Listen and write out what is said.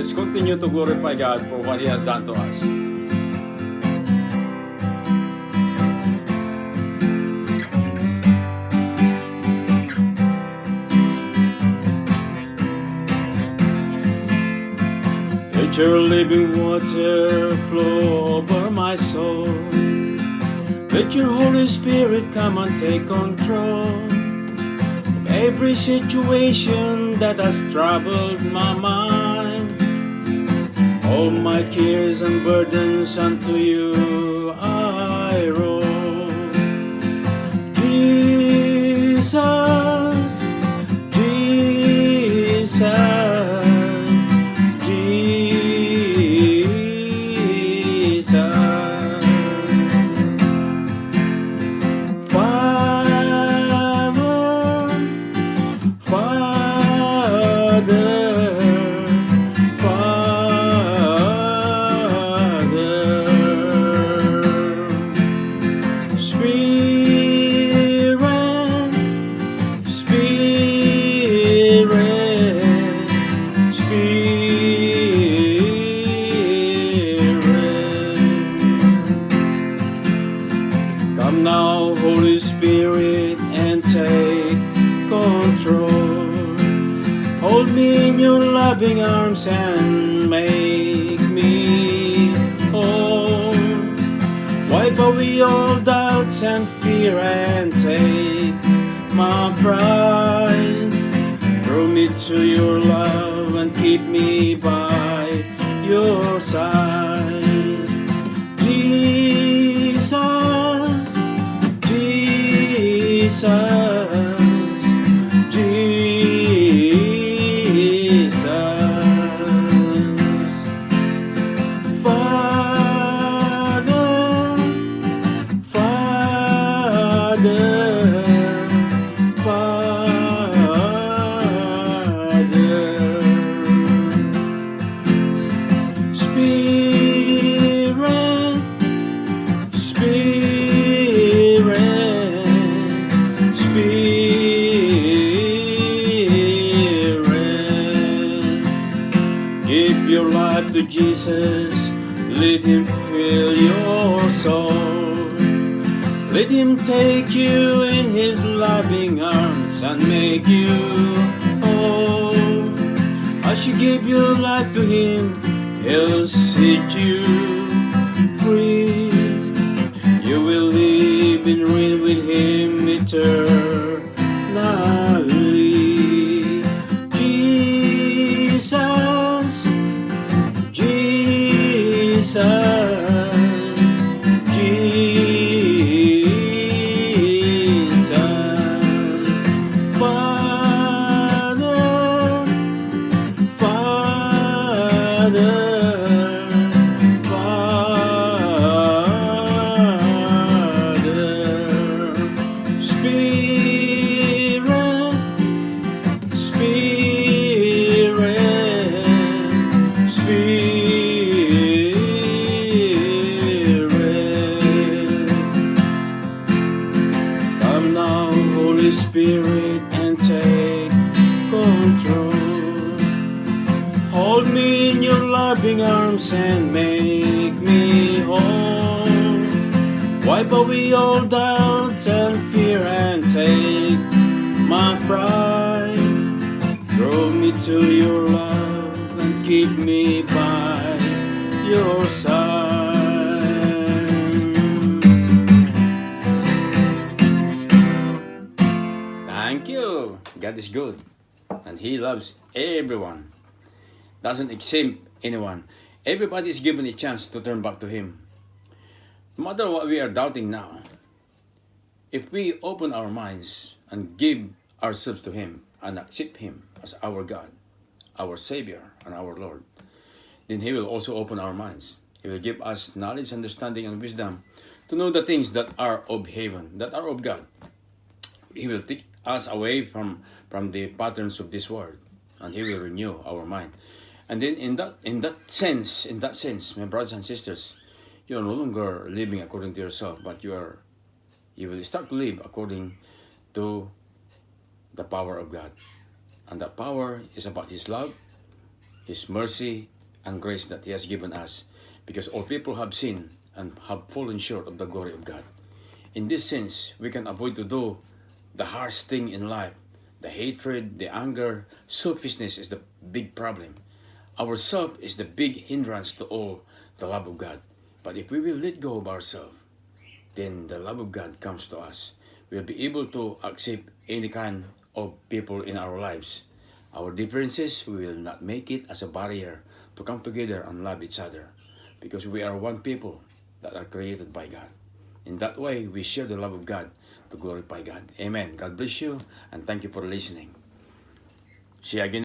Let's continue to glorify God for what He has done to us. Let your living water flow over my soul. Let your Holy Spirit come and take control of every situation that has troubled my mind. All my cares and burdens unto you I roll. Jesus, Jesus. Come now, Holy Spirit, and take control. Hold me in your loving arms and make me whole. Wipe away all doubts and fear and take my pride. Draw me to your love and keep me by your side. Jesus, Jesus, Jesus. Father, Father, Father. Spirit, Spirit, Spirit. Give your life to Jesus, let Him fill your soul. Let Him take you in His loving arms and make you whole. As you give your life to Him, He'll set you free. You will live and reign with Him eternally. Jesus, Jesus, Jesus. Father, Father, Spirit, Spirit, Spirit. Come now, Holy Spirit, and take control. Hold me in your loving arms and make me whole. Wipe away all doubts and fear and take my pride. Draw me to your love and keep me by your side. Thank you. God is good and He loves everyone. Doesn't exempt anyone. Everybody is given a chance to turn back to Him. No matter what we are doubting now, if we open our minds and give ourselves to Him and accept Him as our God, our Savior, and our Lord, then He will also open our minds. He will give us knowledge, understanding, and wisdom to know the things that are of heaven, that are of God. He will take us away from the patterns of this world, and He will renew our mind. And then in that sense, my brothers and sisters, you are no longer living according to yourself, but you will start to live according to the power of God. And that power is about His love, His mercy and grace that He has given us, because all people have sinned and have fallen short of the glory of God. In this sense, we can avoid to do the harsh thing in life. The hatred, the anger, selfishness is the big problem. Our self is the big hindrance to all the love of God. But if we will let go of ourselves, then the love of God comes to us. We'll be able to accept any kind of people in our lives. Our differences, we will not make it as a barrier to come together and love each other, because we are one people that are created by God. In that way, we share the love of God to glorify God. Amen. God bless you, and thank you for listening. See you again.